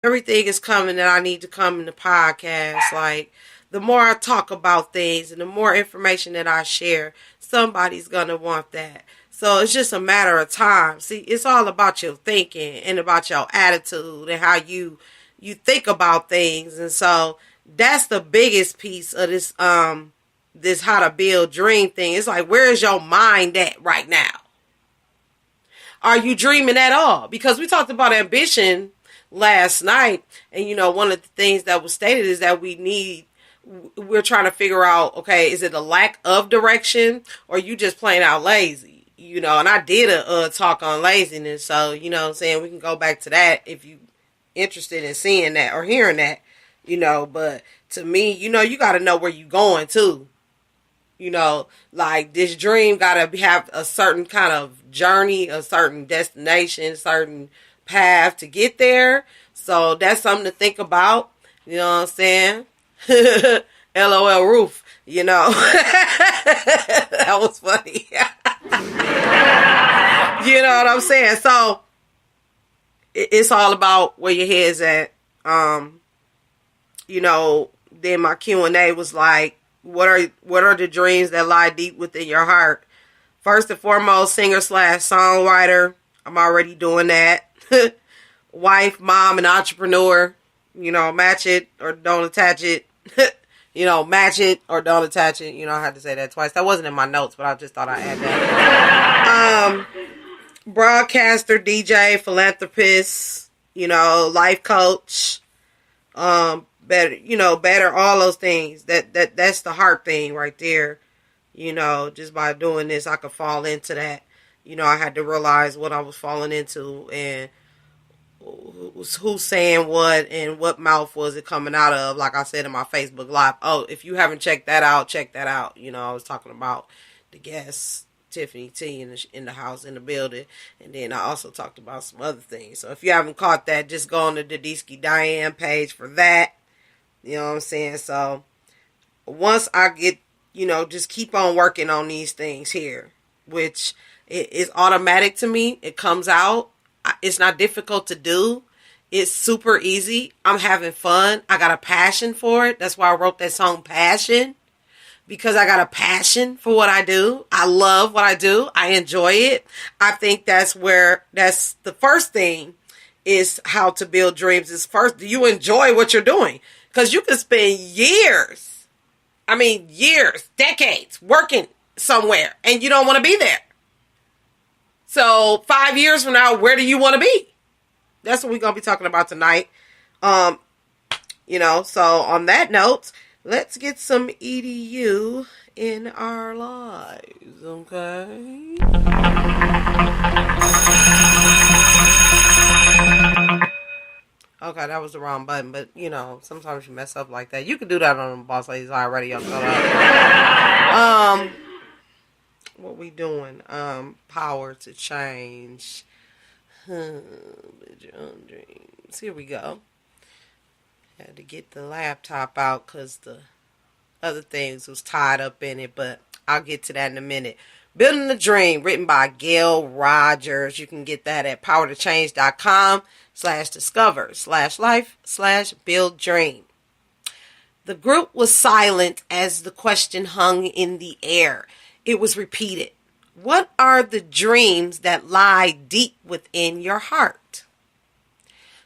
Everything is coming that I need to come in the podcast. Like, the more I talk about things and the more information that I share, somebody's gonna want that. So it's just a matter of time. See, it's all about your thinking and about your attitude and how you think about things. And so that's the biggest piece of this how to build dream thing. It's like, where is your mind at right now? Are you dreaming at all? Because we talked about ambition last night, and one of the things that was stated is that we're trying to figure out, okay, is it a lack of direction or you just plain out lazy? And I did a talk on laziness, so what I'm saying, we can go back to that if you interested in seeing that or hearing that, but to me, you got to know where you going to. Like, this dream gotta have a certain kind of journey, a certain destination, certain path to get there. So that's something to think about. You know what I'm saying? LOL roof, That was funny. You know what I'm saying? So it's all about where your head's at. Then my Q&A was like, what are the dreams that lie deep within your heart? First and foremost, singer/songwriter. I'm already doing that. Wife, mom, and entrepreneur. Match it or don't attach it. Match it or don't attach it. I had to say that twice. That wasn't in my notes, but I just thought I'd add that. Broadcaster, DJ, philanthropist, life coach, better, all those things. That's the heart thing right there. Just by doing this, I could fall into that. I had to realize what I was falling into and who's saying what and what mouth was it coming out of. Like I said in my Facebook Live. Oh, if you haven't checked that out, check that out. I was talking about the guests, Tiffany T in the house, in the building. And then I also talked about some other things. So if you haven't caught that, just go on the Dadisky Diane page for that. You know what I'm saying? So once I get, just keep on working on these things here, which is automatic to me. It comes out. It's not difficult to do. It's super easy. I'm having fun. I got a passion for it. That's why I wrote that song Passion, because I got a passion for what I do. I love what I do. I enjoy it. I think that's the first thing is how to build dreams is first. Do you enjoy what you're doing? Because you can spend years, decades working somewhere and you don't want to be there. So 5 years from now, where do you want to be? That's what we're going to be talking about tonight. So on that note, let's get some EDU in our lives, okay? Okay, that was the wrong button, but sometimes you mess up like that. You can do that on the Boss Ladies already. What we doing? Power to change. Dreams. Here we go. Had to get the laptop out because the other things was tied up in it, but I'll get to that in a minute. Building the Dream, written by Gail Rogers. You can get that at powertochange.com/discover/life/build dream. The group was silent as the question hung in the air. It was repeated. What are the dreams that lie deep within your heart?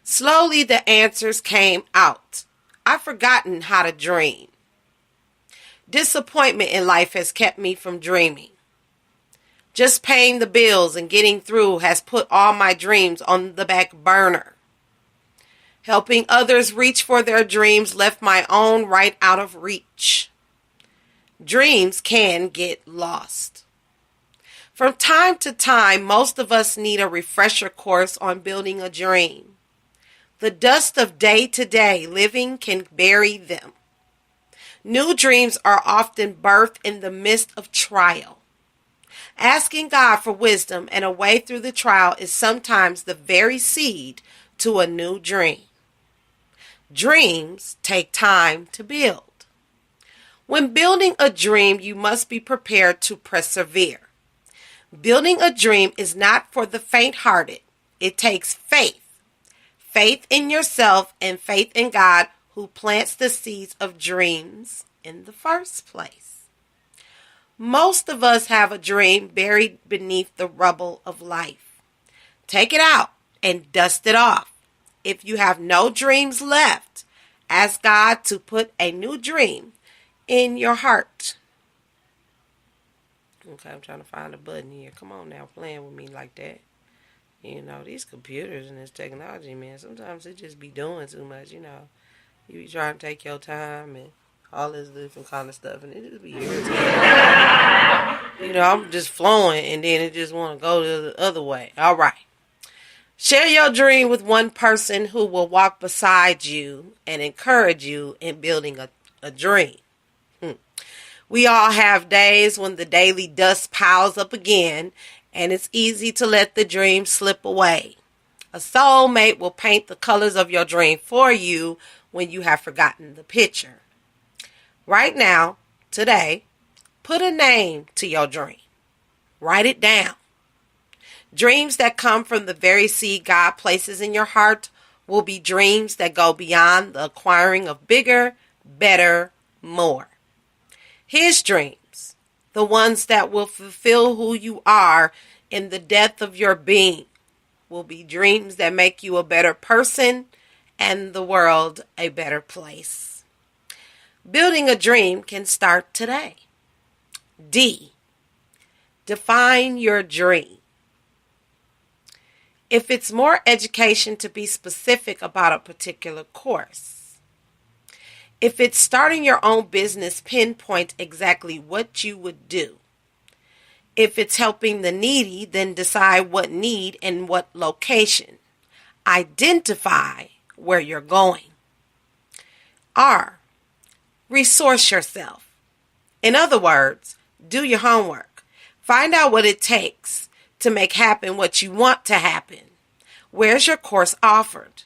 Slowly the answers came out. I've forgotten how to dream. Disappointment in life has kept me from dreaming. Just paying the bills and getting through has put all my dreams on the back burner. Helping others reach for their dreams left my own right out of reach. Dreams can get lost. From time to time, most of us need a refresher course on building a dream. The dust of day-to-day living can bury them. New dreams are often birthed in the midst of trial. Asking God for wisdom and a way through the trial is sometimes the very seed to a new dream. Dreams take time to build. When building a dream, you must be prepared to persevere. Building a dream is not for the faint-hearted. It takes faith. faith in yourself and faith in God, who plants the seeds of dreams in the first place. Most of us have a dream buried beneath the rubble of life. Take it out and dust it off. If you have no dreams left, ask God to put a new dream in your heart. Okay, I'm trying to find a button here. Come on now, playing with me like that. You know, these computers and this technology, man, sometimes it just be doing too much, you know. You be trying to take your time and all this different kind of stuff, and it just be irritating. You know, I'm just flowing, and then it just want to go the other way. All right. Share your dream with one person who will walk beside you and encourage you in building a dream. We all have days when the daily dust piles up again, and it's easy to let the dream slip away. A soulmate will paint the colors of your dream for you when you have forgotten the picture. Right now, today, put a name to your dream. Write it down. Dreams that come from the very seed God places in your heart will be dreams that go beyond the acquiring of bigger, better, more. His dreams, the ones that will fulfill who you are in the depth of your being, will be dreams that make you a better person and the world a better place. Building a dream can start today. D. Define your dream. If it's more education, to be specific about a particular course. If it's starting your own business, pinpoint exactly what you would do. If it's helping the needy, then decide what need and what location. Identify where you're going. R. Resource yourself. In other words, do your homework. Find out what it takes to make happen what you want to happen. Where's your course offered?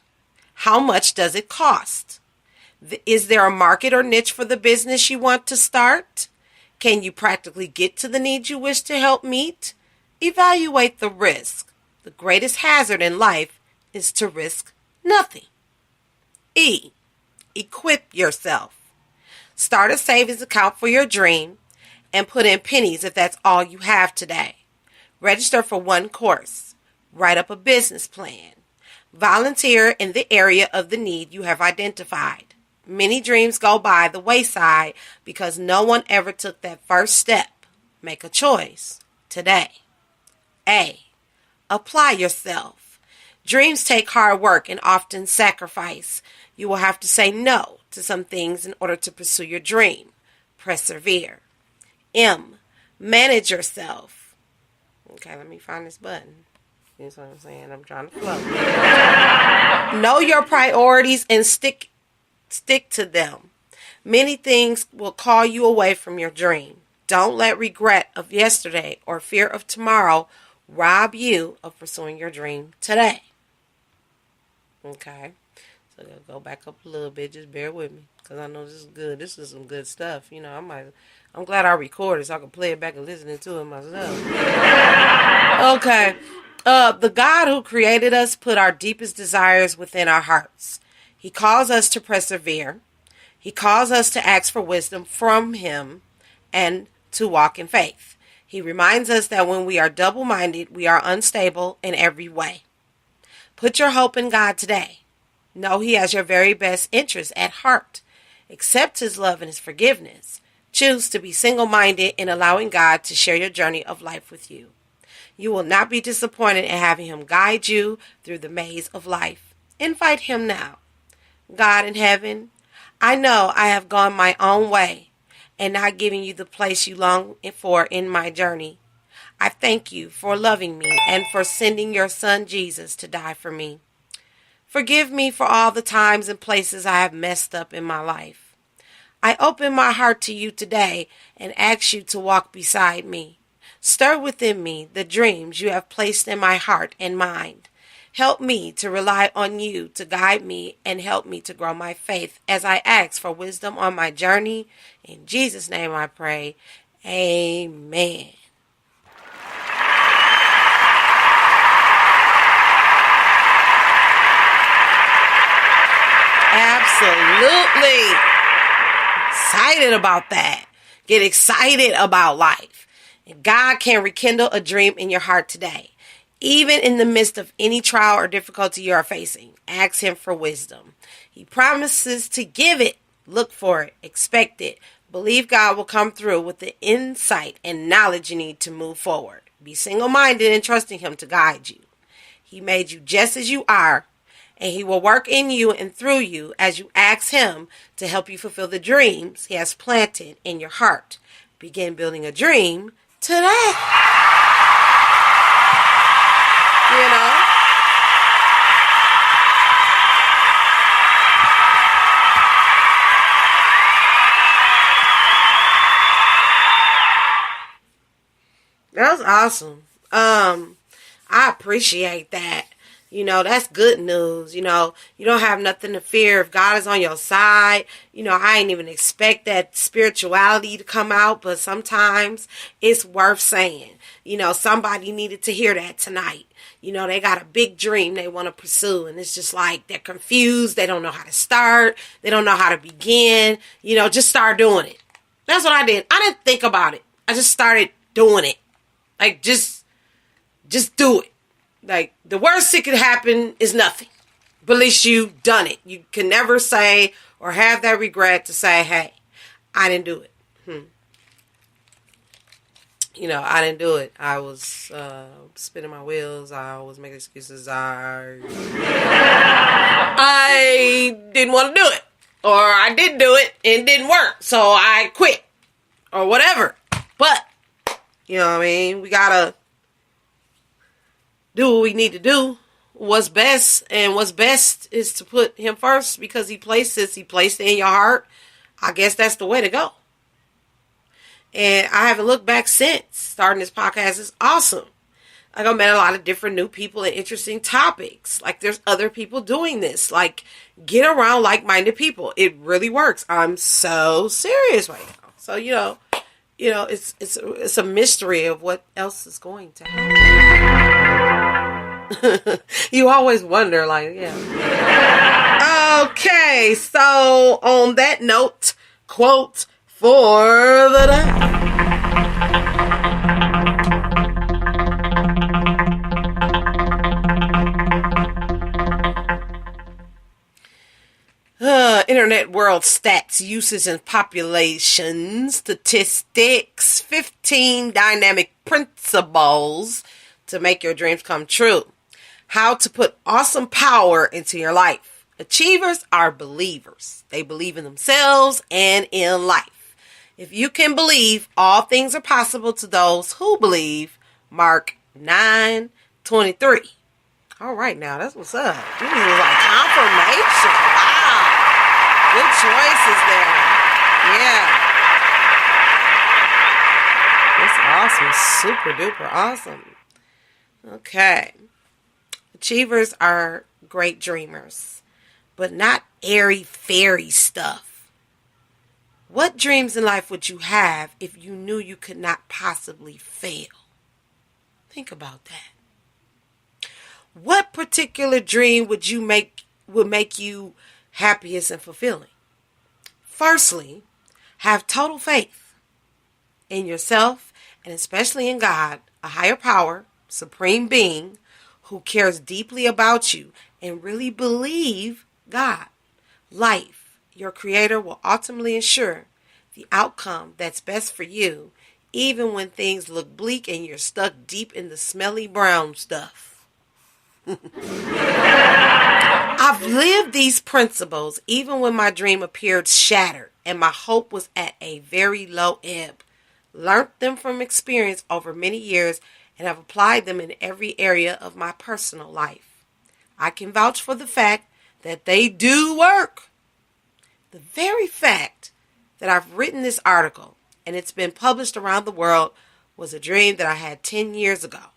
How much does it cost? Is there a market or niche for the business you want to start? Can you practically get to the needs you wish to help meet? Evaluate the risk. The greatest hazard in life is to risk nothing. E. Equip yourself. Start a savings account for your dream and put in pennies if that's all you have today. Register for one course. Write up a business plan. Volunteer in the area of the need you have identified. Many dreams go by the wayside because no one ever took that first step. Make a choice today. A. Apply yourself. Dreams take hard work and often sacrifice. You will have to say no to some things in order to pursue your dream. Persevere. M. Manage yourself. Okay, let me find this button. You know what I'm saying? I'm trying to flow. Know your priorities and stick to them. Many things will call you away from your dream. Don't let regret of yesterday or fear of tomorrow rob you of pursuing your dream today. Okay, so I'll go back up a little bit. Just bear with me, because I know this is good. This is some good stuff. You know, I'm glad I recorded so I can play it back and listen to it myself. Okay. The God who created us put our deepest desires within our hearts. He calls us to persevere. He calls us to ask for wisdom from Him and to walk in faith. He reminds us that when we are double-minded, we are unstable in every way. Put your hope in God today. Know He has your very best interests at heart. Accept His love and His forgiveness. Choose to be single-minded in allowing God to share your journey of life with you. You will not be disappointed in having Him guide you through the maze of life. Invite Him now. God in heaven, I know I have gone my own way and not giving you the place you long for in my journey. I thank you for loving me and for sending your Son Jesus to die for me. Forgive me for all the times and places I have messed up in my life. I open my heart to you today and ask you to walk beside me. Stir within me the dreams you have placed in my heart and mind. Help me to rely on you to guide me and help me to grow my faith as I ask for wisdom on my journey. In Jesus' name I pray. Amen. Absolutely. Excited about that. Get excited about life. And God can rekindle a dream in your heart today. Even in the midst of any trial or difficulty you are facing, ask Him for wisdom. He promises to give it. Look for it. Expect it. Believe God will come through with the insight and knowledge you need to move forward. Be single-minded and trusting Him to guide you. He made you just as you are, and He will work in you and through you as you ask Him to help you fulfill the dreams He has planted in your heart. Begin building a dream today. You know? That was awesome. I appreciate that. You know, that's good news. You know, you don't have nothing to fear if God is on your side. You know, I ain't even expect that spirituality to come out, but sometimes it's worth saying. You know, somebody needed to hear that tonight. You know, they got a big dream they want to pursue, and it's just like they're confused. They don't know how to start. They don't know how to begin. You know, just start doing it. That's what I did. I didn't think about it. I just started doing it. Like, just do it. Like, the worst that could happen is nothing. But at least you've done it. You can never say or have that regret to say, hey, I didn't do it. You know, I didn't do it. I was spinning my wheels. I was making excuses. I didn't want to do it. Or I did do it and it didn't work. So I quit. Or whatever. But, you know what I mean? We gotta do what we need to do. What's best. And what's best is to put Him first, because He placed it in your heart. I guess that's the way to go. And I haven't looked back since starting this podcast. It's awesome. Like, I met a lot of different new people and interesting topics. Like, there's other people doing this. Like, get around like-minded people. It really works. I'm so serious right now. So, you know, it's a mystery of what else is going to happen. You always wonder, like, yeah. Okay, so on that note, quote for the day. Internet world stats, uses, and population statistics. 15 dynamic principles to make your dreams come true. How to put awesome power into your life. Achievers are believers. They believe in themselves and in life. If you can believe, all things are possible to those who believe. Mark 9:23. All right, now that's what's up. This is like confirmation. Wow. Good choices there. Yeah. That's awesome. Super duper awesome. Okay. Achievers are great dreamers, but not airy fairy stuff. What dreams in life would you have if you knew you could not possibly fail? Think about that. What particular dream would make you happiest and fulfilling? Firstly, have total faith in yourself, and especially in God, a higher power, supreme being who cares deeply about you, and really believe God. Life, your Creator, will ultimately ensure the outcome that's best for you, even when things look bleak and you're stuck deep in the smelly brown stuff. I've lived these principles even when my dream appeared shattered and my hope was at a very low ebb. Learned them from experience over many years and have applied them in every area of my personal life. I can vouch for the fact that they do work. The very fact that I've written this article and it's been published around the world was a dream that I had 10 years ago.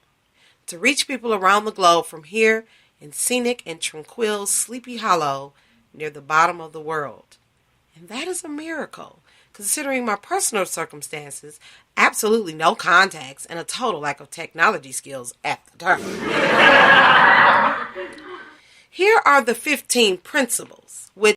To reach people around the globe from here in scenic and tranquil Sleepy Hollow near the bottom of the world. And that is a miracle, considering my personal circumstances, absolutely no contacts, and a total lack of technology skills at the time. Here are the 15 principles, which